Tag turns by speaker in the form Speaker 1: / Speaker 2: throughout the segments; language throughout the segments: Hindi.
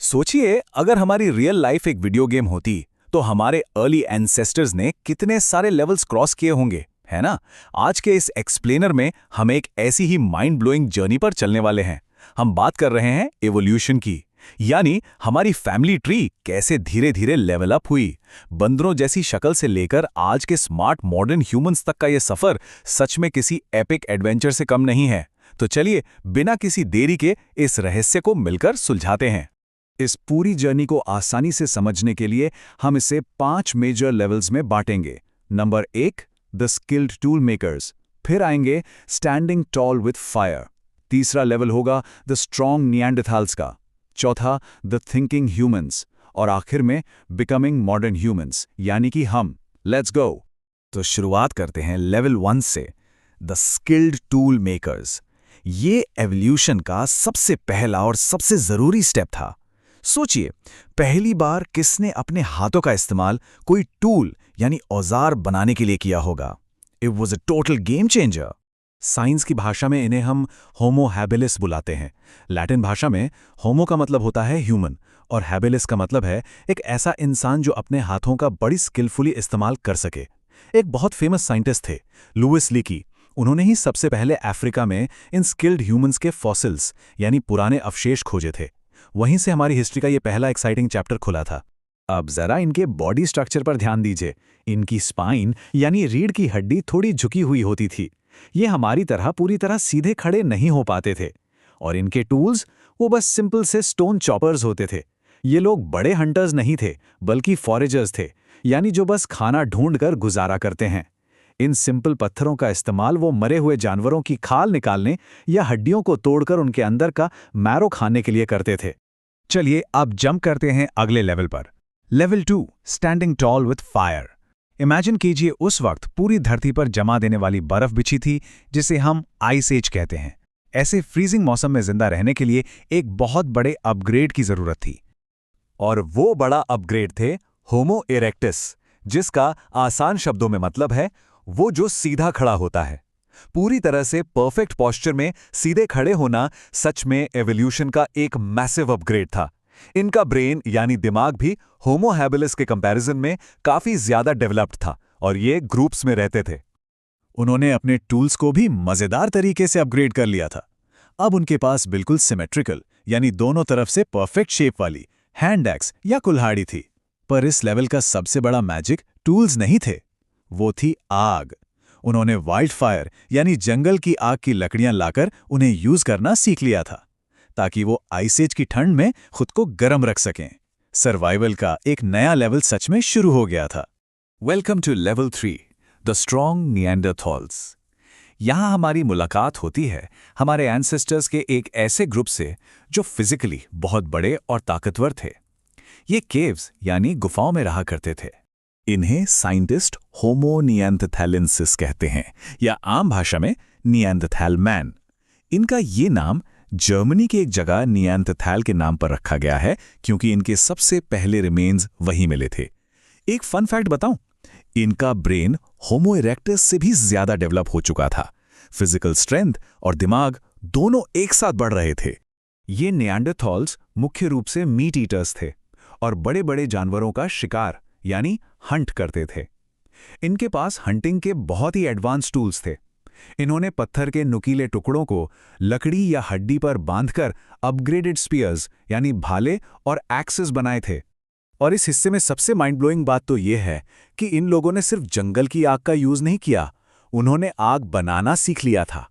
Speaker 1: सोचिए अगर हमारी रियल लाइफ एक वीडियो गेम होती तो हमारे अर्ली एंसेस्टर्स ने कितने सारे लेवल्स क्रॉस किए होंगे, है ना। आज के इस एक्सप्लेनर में हम एक ऐसी ही माइंड ब्लोइंग जर्नी पर चलने वाले हैं। हम बात कर रहे हैं एवोल्यूशन की, यानी हमारी फैमिली ट्री कैसे धीरे धीरे लेवल अप हुई। बंदरों जैसी शक्ल से लेकर आज के स्मार्ट मॉडर्न ह्यूमंस तक का यह सफर सच में किसी एपिक एडवेंचर से कम नहीं है। तो चलिए बिना किसी देरी के इस रहस्य को मिलकर सुलझाते हैं। इस पूरी जर्नी को आसानी से समझने के लिए हम इसे 5 मेजर लेवल्स में बांटेंगे। Number 1, the skilled tool makers. फिर आएंगे स्टैंडिंग टॉल विथ फायर। तीसरा लेवल होगा द स्ट्रॉन्ग निएंडरथैल्स का। चौथा, द थिंकिंग ह्यूमंस। और आखिर में बिकमिंग मॉडर्न ह्यूमंस, यानी कि हम। Let's go. तो शुरुआत करते हैं लेवल 1 से, द स्किल्ड टूल मेकर्स। ये एवोल्यूशन का सबसे पहला और सबसे जरूरी स्टेप था। सोचिए, पहली बार किसने अपने हाथों का इस्तेमाल कोई टूल यानी औजार बनाने के लिए किया होगा। It was a total game changer. Science की भाषा में इन्हें हम होमो हैबिलिस बुलाते हैं। लैटिन भाषा में होमो का मतलब होता है ह्यूमन और हैबिलिस का मतलब है एक ऐसा इंसान जो अपने हाथों का बड़ी स्किलफुली इस्तेमाल कर सके। एक बहुत फेमस साइंटिस्ट थे, लुइस लीकी। उन्होंने ही सबसे पहले अफ्रीका में इन स्किल्ड ह्यूमंस के फॉसिल्स यानी पुराने अवशेष खोजे थे। वहीं से हमारी हिस्ट्री का ये पहला एक्साइटिंग चैप्टर खुला था। अब जरा इनके बॉडी स्ट्रक्चर पर ध्यान दीजिए। इनकी स्पाइन यानी रीढ़ की हड्डी थोड़ी झुकी हुई होती थी। ये हमारी तरह पूरी तरह सीधे खड़े नहीं हो पाते थे। और इनके टूल्स वो बस सिंपल से स्टोन चॉपर्स होते थे। ये लोग बड़े हंटर्स नहीं थे, बल्कि फॉरेजर्स थे, यानी जो बस खाना ढूंढकर गुजारा करते हैं। इन सिंपल पत्थरों का इस्तेमाल वो मरे हुए जानवरों की खाल निकालने या हड्डियों को तोड़कर उनके अंदर का मैरो खाने के लिए करते थे। चलिए अब जंप करते हैं अगले लेवल पर। Level 2, standing tall with fire. Imagine कीजिए उस वक्त पूरी धरती पर जमा देने वाली बर्फ बिछी थी, जिसे हम आइस एज कहते हैं। ऐसे फ्रीजिंग मौसम में जिंदा रहने के लिए एक बहुत बड़े अपग्रेड की जरूरत थी। और वो बड़ा अपग्रेड थे होमो इरेक्टस, जिसका आसान शब्दों में मतलब है वो जो सीधा खड़ा होता है। पूरी तरह से परफेक्ट पोस्चर में सीधे खड़े होना सच में एवोल्यूशन का एक मैसिव अपग्रेड था। इनका ब्रेन यानी दिमाग भी होमो हैबिलिस के कंपैरिजन में काफी ज्यादा डेवलप्ड था और ये ग्रुप्स में रहते थे। उन्होंने अपने टूल्स को भी मजेदार तरीके से अपग्रेड कर लिया था। अब उनके पास बिल्कुल सिमेट्रिकल यानी दोनों तरफ से परफेक्ट शेप वाली हैंड एक्स या कुल्हाड़ी थी। पर इस लेवल का सबसे बड़ा मैजिक टूल्स नहीं थे, वो थी आग। उन्होंने वाइल्ड फायर यानी जंगल की आग की लकड़ियां लाकर उन्हें यूज करना सीख लिया था, ताकि वो आइस एज की ठंड में खुद को गर्म रख सकें। सर्वाइवल का एक नया लेवल सच में शुरू हो गया था। Welcome to level 3, the strong Neanderthals. यहां हमारी मुलाकात होती है हमारे एंसेस्टर्स के एक ऐसे ग्रुप से जो फिजिकली बहुत बड़े और ताकतवर थे। ये केव्स यानी गुफाओं में रहा करते थे। इन्हें साइंटिस्ट होमो निएंडरथैलेंसिस कहते हैं, या आम भाषा में निएंडरथैल मैन। इनका ये नाम जर्मनी की एक जगह निएंडरथैल के नाम पर रखा गया है, क्योंकि इनके सबसे पहले रिमेन्स वहीं मिले थे। एक फन फैक्ट बताऊं, इनका ब्रेन होमो इरेक्टस से भी ज्यादा डेवलप हो चुका था। फिजिकल स्ट्रेंथ और दिमाग दोनों एक साथ बढ़ रहे थे। ये निएंडरथॉल्स मुख्य रूप से मीट ईटर्स थे और बड़े बड़े जानवरों का शिकार यानी हंट करते थे। इनके पास हंटिंग के बहुत ही एडवांस टूल्स थे। इन्होंने पत्थर के नुकीले टुकड़ों को लकड़ी या हड्डी पर बांधकर अपग्रेडेड स्पीयर्स यानी भाले और एक्सेस बनाए थे। और इस हिस्से में सबसे माइंड ब्लोइंग बात तो यह है कि इन लोगों ने सिर्फ जंगल की आग का यूज नहीं किया, उन्होंने आग बनाना सीख लिया था।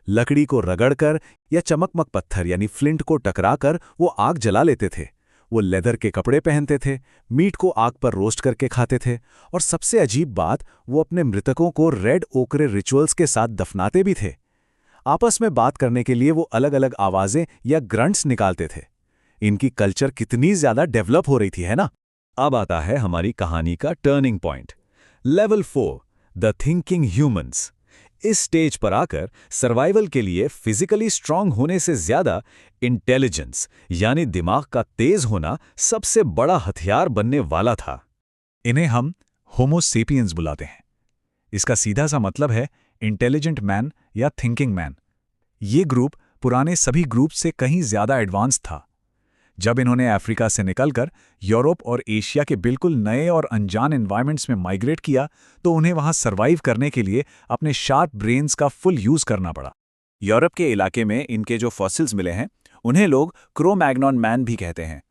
Speaker 1: लकड़ी को रगड़कर या चमकमक पत्थर यानी फ्लिंट को टकराकर वो आग जला लेते थे। वो लेदर के कपड़े पहनते थे, मीट को आग पर रोस्ट करके खाते थे, और सबसे अजीब बात, वो अपने मृतकों को रेड ओकरे रिचुअल्स के साथ दफनाते भी थे। आपस में बात करने के लिए वो अलग अलग आवाजें या ग्रंट्स निकालते थे। इनकी कल्चर कितनी ज्यादा डेवलप हो रही थी, है ना। अब आता है हमारी कहानी का turning point, level 4, the thinking humans. इस स्टेज पर आकर सर्वाइवल के लिए फिजिकली स्ट्रांग होने से ज्यादा इंटेलिजेंस यानी दिमाग का तेज होना सबसे बड़ा हथियार बनने वाला था। इन्हें हम होमो सेपियंस बुलाते हैं। इसका सीधा सा मतलब है इंटेलिजेंट मैन या थिंकिंग मैन। ये ग्रुप पुराने सभी ग्रुप से कहीं ज्यादा एडवांस था। जब इन्होंने अफ्रीका से निकलकर यूरोप और एशिया के बिल्कुल नए और अनजान एनवायरनमेंट्स में माइग्रेट किया, तो उन्हें वहां सर्वाइव करने के लिए अपने शार्प ब्रेन्स का फुल यूज करना पड़ा। यूरोप के इलाके में इनके जो फॉसिल्स मिले हैं, उन्हें लोग क्रो-मैग्नॉन मैन भी कहते हैं।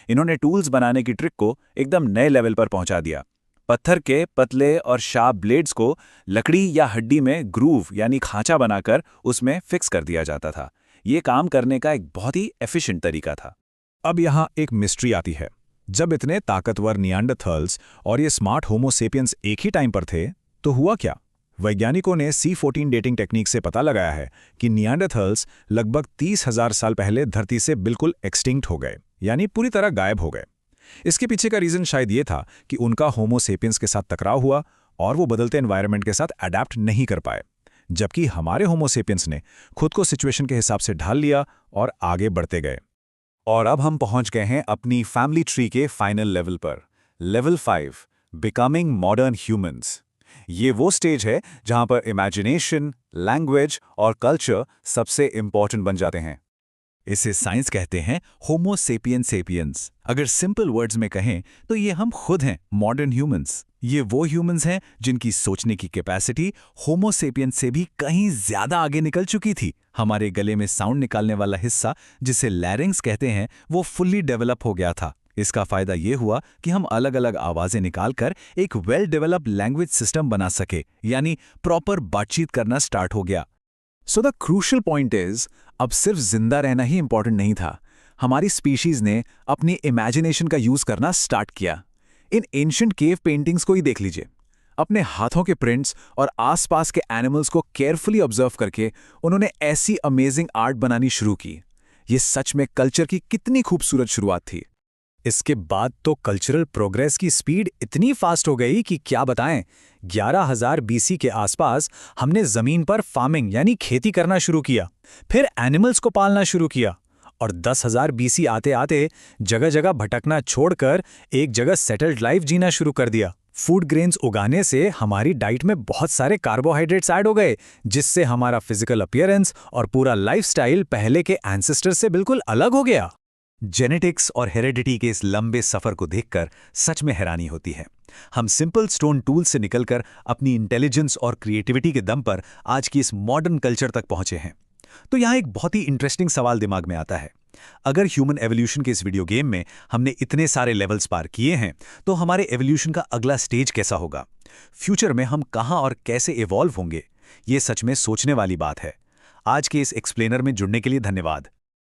Speaker 1: इन्होंने टूल्स बनाने की ट्रिक को एकदम नए लेवल पर पहुंचा दिया। पत्थर के पतले और शार्प ब्लेड्स को लकड़ी या हड्डी में ग्रूव यानी खांचा बनाकर उसमें फिक्स कर दिया जाता था। ये काम करने का एक बहुत ही एफिशिएंट तरीका था। अब यहाँ एक मिस्ट्री आती है। जब इतने ताकतवर नियांडरथॉल्स और ये स्मार्ट होमो सेपियंस एक ही टाइम पर थे, तो हुआ क्या? वैज्ञानिकों ने C14 डेटिंग टेक्निक से पता लगाया है कि नियांडरथॉल्स लगभग 30,000 साल पहले धरती से बिल्कुल एक्सटिंक्ट हो गए, यानी पूरी तरह गायब हो गए। इसके पीछे का रीजन शायद ये था कि उनका होमो सेपियंस के साथ टकराव हुआ और वो बदलते एनवायरनमेंट के साथ अडैप्ट नहीं कर पाए, जबकि हमारे होमो सेपियंस ने खुद को सिचुएशन के हिसाब से ढाल लिया और आगे बढ़ते गए। और अब हम पहुंच गए हैं अपनी फैमिली ट्री के फाइनल लेवल पर, लेवल 5, बिकमिंग मॉडर्न ह्यूमंस। ये वो स्टेज है जहां पर इमेजिनेशन, लैंग्वेज और कल्चर सबसे इंपॉर्टेंट बन जाते हैं। इसे साइंस कहते हैं होमो सेपियंस सेपियंस। अगर सिंपल वर्ड्स में कहें तो ये हम खुद हैं, मॉडर्न ह्यूमंस। ये वो ह्यूमंस हैं जिनकी सोचने की कैपेसिटी होमो सेपियंस से भी कहीं ज्यादा आगे निकल चुकी थी। हमारे गले में साउंड निकालने वाला हिस्सा, जिसे लैरिंग्स कहते हैं, वो फुल्ली डेवलप हो गया था। इसका फायदा ये हुआ कि हम अलग अलग आवाजें निकालकर एक वेल डेवलप्ड लैंग्वेज सिस्टम बना सके, यानी प्रॉपर बातचीत करना स्टार्ट हो गया। So the crucial point is, अब सिर्फ जिंदा रहना ही इंपॉर्टेंट नहीं था। हमारी स्पीशीज ने अपनी इमेजिनेशन का यूज करना स्टार्ट किया। इन एंशिएंट केव पेंटिंग्स को ही देख लीजिए। अपने हाथों के प्रिंट्स और आसपास के एनिमल्स को केयरफुली ऑब्जर्व करके उन्होंने ऐसी अमेजिंग आर्ट बनानी शुरू की। ये सच में कल्चर की कितनी खूबसूरत शुरुआत थी। इसके बाद तो कल्चरल प्रोग्रेस की स्पीड इतनी फास्ट हो गई कि क्या बताएं। 11,000 BC के आसपास हमने जमीन पर फार्मिंग यानी खेती करना शुरू किया, फिर एनिमल्स को पालना शुरू किया, और 10,000 BC आते आते जगह जगह भटकना छोड़कर एक जगह सेटल्ड लाइफ जीना शुरू कर दिया। फूड ग्रेन्स उगाने से हमारी डाइट में बहुत सारे कार्बोहाइड्रेट्स ऐड हो गए, जिससे हमारा फिजिकल अपीयरेंस और पूरा लाइफस्टाइल पहले के एंसेस्टर्स से बिल्कुल अलग हो गया। जेनेटिक्स और हेरेडिटी के इस लंबे सफर को देखकर सच में हैरानी होती है। हम सिंपल स्टोन टूल से निकलकर अपनी इंटेलिजेंस और क्रिएटिविटी के दम पर आज की इस मॉडर्न कल्चर तक पहुंचे हैं। तो यहाँ एक बहुत ही इंटरेस्टिंग सवाल दिमाग में आता है। अगर ह्यूमन एवोल्यूशन के इस वीडियो गेम में हमने इतने सारे लेवल्स पार किए हैं, तो हमारे एवोल्यूशन का अगला स्टेज कैसा होगा? फ्यूचर में हम कहाँ और कैसे इवॉल्व होंगे? ये सच में सोचने वाली बात है। आज के इस एक्सप्लेनर में जुड़ने के लिए धन्यवाद।